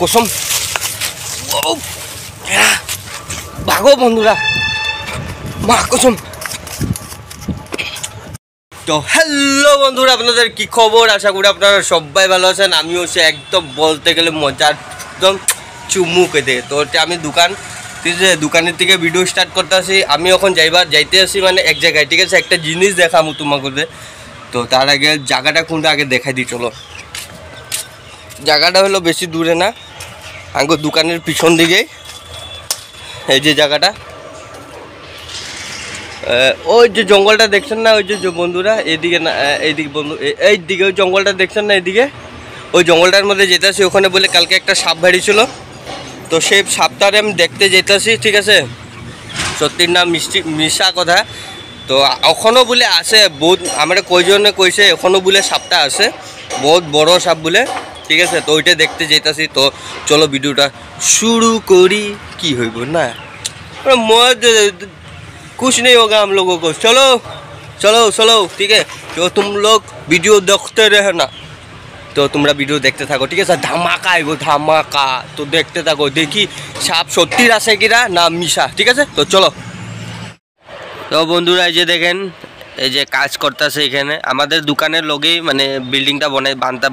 কসম ভাগো বন্ধুরা, মা কসম। তো হ্যালো বন্ধুরা, আপনাদের কি খবর? আশা করি আপনারা সবাই ভালো আছেন। আমিও সে একদম বলতে গেলে মজা একদম চুমু কেটে। তো আমি দোকানের থেকে ভিডিও স্টার্ট করতে আসি। আমি এখন যাইতে আসি মানে এক জায়গায়, ঠিক আছে? একটা জিনিস দেখামু তোমাকে। তো তার আগে জায়গাটা কোনটা আগে দেখাই দিই চলো। জায়গাটা হলো বেশি দূরে না, আমার দোকানের পিছন দিকে এই যে জায়গাটা। ওই যে জঙ্গলটা দেখছেন না, ওই যে বন্ধুরা এইদিকে না, এইদিকে বন্ধু, এইদিকে ওই জঙ্গলটা দেখছেন না, এইদিকে ওই জঙ্গলটার মধ্যে যেতেছি। ওখানে বলে কালকে একটা সাপ বেরিয়েছিল, তো সেই সাপটারে আমি দেখতে যেতেছি, ঠিক আছে? সত্যির নাম মিশা কথা। তো এখনও বলে আছে বহুত, আমরা কয়জনে কইছে এখনও বলে সাপটা আছে, বহুত বড় সাপ বলে, ঠিক আছে? তো ওইটা দেখতে যেতেছি। তো চলো ভিডিওটা শুরু করি। কি হইব না कुछ नहीं होगा हम लोगों को। चलो चलो चलो ठीक है, तो तुम लोग वीडियो देखते रहना। तो तुम्हारा वीडियो देखते থাকো, ঠিক আছে? ধামাকা আইব, ধামাকা। তো দেখতে থাকো, দেখি সাপ সত্যির আছে কিনা না মিশা, ঠিক আছে? তো চলো। তো বন্ধুরা এই যে দেখেন, এই যে কাজ করতেছে এখানে আমাদের দোকানের লগেই, মানে বিল্ডিংটা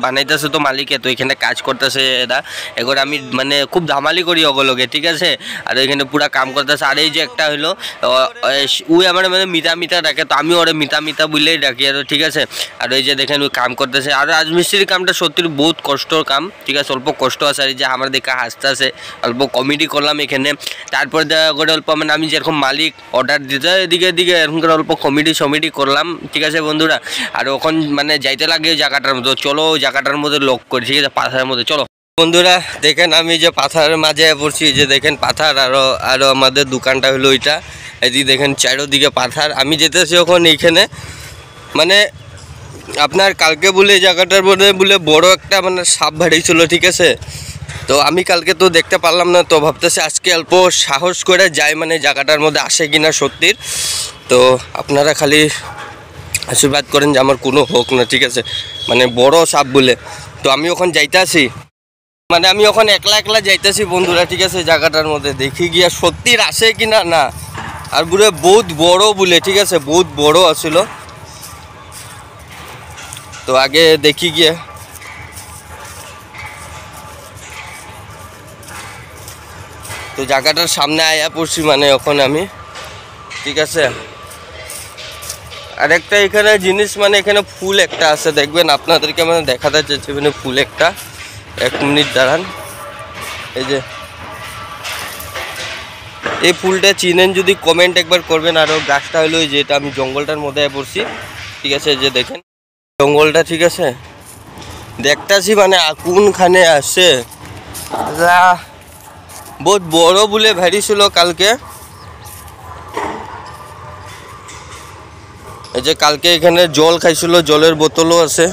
বানাইতেছে তো মালিকে। তো এখানে কাজ করতেছে এরা। এবার আমি মানে খুব ধামালি করি ওগুলোকে, ঠিক আছে? আর এখানে পুরা কাম করতেছে। আর এই যে একটা হইলো ওই আমার মানে মিতা ডাকে, তো আমি ওরে মিতা বললেই ডাকি, আর ঠিক আছে? আর এই যে দেখেন ওই কাম করতেছে। আর রাজমিস্ত্রির কামটা সত্যি বহুত কষ্টর কাম, ঠিক আছে? অল্প কষ্ট আছে। আর এই যে আমার দেখা হাসতে আছে, অল্প কমেডি করলাম এখানে। তারপরে করে অল্প মানে আমি যেরকম মালিক অর্ডার দিতে এদিকে এরকম করে অল্প কমেডি করলাম, ঠিক আছে বন্ধুরা? আর ওখান মানে যাইতে লাগে জায়গাটার মধ্যে। চলো জায়গাটার মধ্যে লক করি, ঠিক আছে? পাথারের মধ্যে চলো বন্ধুরা। দেখেন আমি যে পাথারের মাঝে পড়ছি, যে দেখেন পাথার, আরো আমাদের দোকানটা হলো ওইটা। এদিকে দেখেন চারোদিকে পাথার। আমি যেতেছি ওখান এইখানে, মানে আপনার কালকে বলে জায়গাটার মধ্যে বলে বড় একটা মানে সাপ বেরিয়েছিল, ঠিক আছে? তো আমি কালকে তো দেখতে পারলাম না, তো ভাবতেছি আজকে অল্প সাহস করে যাই, মানে জায়গাটার মধ্যে আসে কিনা সত্যির। তো আপনারা খালি আশীর্বাদ করেন যে আমার কোনো হোক না, ঠিক আছে? মানে বড় সাপ বলে। তো আমি ওখানে যাইতেছি, মানে আমি ওখানে একলা যাইতেছি বন্ধুরা, ঠিক আছে? জায়গাটার মধ্যে দেখি গিয়া সত্যির আসে কিনা না। আর বুড়ে বহুত বড় বলে, ঠিক আছে? বহুত বড় আছিল। তো আগে দেখি গিয়ে, তো জায়গাটার সামনে আয়া পড়ছি মানে ওখানে আমি, ঠিক আছে? আরেকটা এখানে জিনিস, মানে এখানে ফুল একটা আছে, দেখবেন আপনাদেরকে মানে দেখাতে চাইছি। মানে ফুল একটা, 1 মিনিট দাঁড়ান। এই যে এই ফুলটা চিনেন যদি কমেন্ট একবার করবেন। আরও গাছটা হলো যে এটা আমি জঙ্গলটার মধ্যে পড়ছি, ঠিক আছে? যে দেখেন জঙ্গলটা, ঠিক আছে? দেখতেছি মানে কোনখানে আসে, বহুত বড় বলে ভেরিয়েছিল কালকে। এই যে কালকে এখানে জল খাইছিল, জলের বোতলও আছে।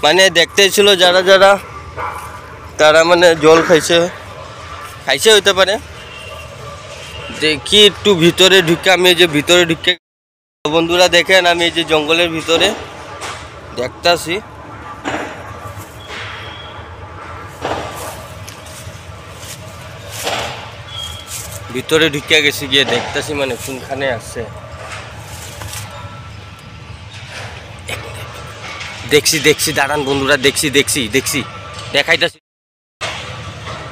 মানে দেখতেই ছিল যারা তারা মানে জল খাইছে হইতে পারে। দেখি একটু ভিতরে ঢুকে, আমি এই যে ভিতরে ঢুকে বন্ধুরা দেখেন, আমি এই যে জঙ্গলের ভিতরে দেখতাছি। ভিতরে ঢুকে গেছি, গিয়ে দেখতাছি মানে কোনখানে আসছে। দেখছি দাঁড়ান বন্ধুরা, দেখছি দেখাইতাছি।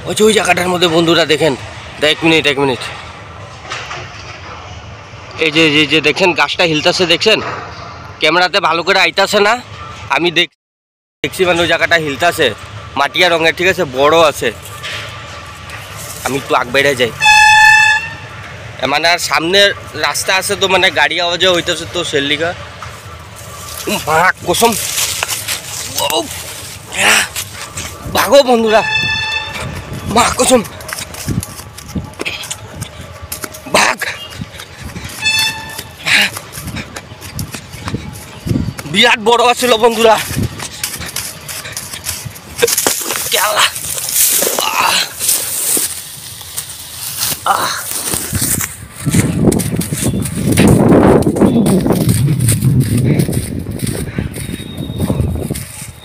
ওই যে ওই জায়গাটার মধ্যে বন্ধুরা দেখেন, 1 মিনিট। এই যে দেখেন গাছটা হিলতাছে, দেখছেন? ক্যামেরাতে ভালো করে আইতাছে না। আমি দেখছি মানে ওই জায়গাটা হিলতাছে, মাটিয়া রঙের, ঠিক আছে? বড় আছে। আমি একটু আগ বেড়ে যাই, মানে আর সামনের রাস্তা আছে, তো মানে গাড়ি আওয়াজে হইতেছে, তো সেল্লিকা কসম ভাগো বন্ধুরা, মা কসম ভাগ। বিরাট বড় আছিল বন্ধুরা। কেলা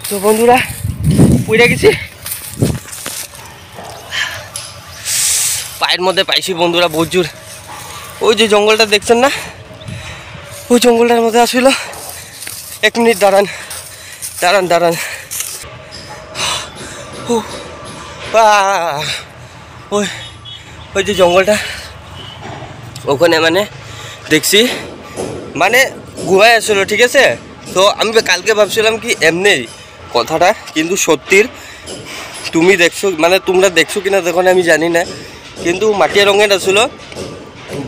তো বন্ধুরা পড়ে গেছি। পায়ের মধ্যে পাইছি বন্ধুরা বহুত জোর। ওই যে জঙ্গলটা দেখছেন না, ওই জঙ্গলটার মধ্যে আসছিল। 1 মিনিট দাঁড়ান দাঁড়ান দাঁড়ান। ওই ওই যে জঙ্গলটা, ওখানে মানে দেখছি মানে গুহায় আসলো, ঠিক আছে। তো আমি কালকে ভাবছিলাম কি এমনি কথাটা, কিন্তু সত্যির তুমি দেখছো মানে তোমরা দেখছো কিনা দেখো না আমি জানি না, কিন্তু মাটিয়া রঙের আসলো,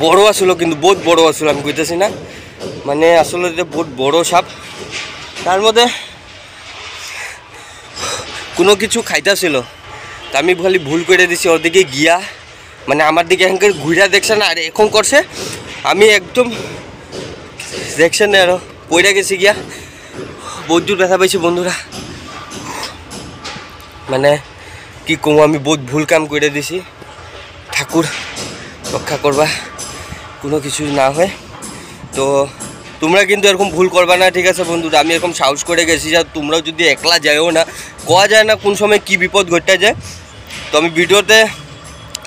বড় আসলো, কিন্তু বহুত বড় আসলো, আমি কইতেছি না মানে আসলে বহুত বড় সাপ। তার মধ্যে কোনো কিছু খাইতেছিল, তা আমি খালি ভুল করে দিছি ওর দিকে গিয়া, মানে আমার দিকে এখানকার ঘুরা দেখছে না, আর এখন করছে আমি একদম দেখছে না আরো পইরা গেছি গিয়া, বহুত জোর ব্যথা পাইছি বন্ধুরা। মানে কি কমো, আমি বহুত ভুল কাম করে দিছি। ঠাকুর রক্ষা করবা কোনো কিছু না হয়। তো তোমরা কিন্তু এরকম ভুল করবা না, ঠিক আছে বন্ধুরা। আমি এরকম সাহস করে গেছি, যা তোমরাও যদি একলা যাইও না, কোয়া যায় না কোন সময় কি বিপদ ঘটে যায়। তো আমি ভিডিওতে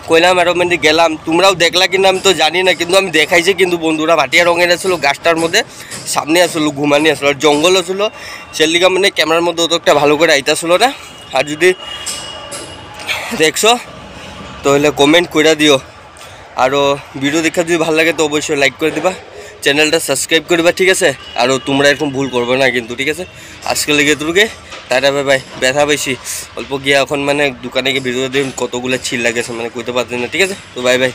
কইলাম আর মানে গেলাম, তোমরাও দেখলা কিনা আমি তো জানি না, কিন্তু আমি দেখাইছি কিন্তু বন্ধুরা। মাটিয়া রঙের আসলো, গাছটার মধ্যে সামনে আসলো, ঘুমানি আসলো, আর জঙ্গল আসলো, সেলিকা মানে ক্যামেরার মধ্যে অত একটা ভালো করে আইতাছিল না। আর যদি দেখছো তাহলে কমেন্ট করে দিও, আর ভিডিও দেখা যদি ভালো লাগে তো অবশ্যই লাইক করে দিবা, চ্যানেলটা সাবস্ক্রাইব করবা, ঠিক আছে। আর তোমরা এরকম ভুল করবে না কিন্তু, ঠিক আছে। আজকে লেগে তোকে টাটা বাই বাই। ব্যথা পাইছি অল্প গিয়ে এখন, মানে দোকানে গিয়ে ভিডিও দিন কতগুলো ছিল লাগেছে মানে কইতে পারছি না, ঠিক আছে। তো বাই বাই।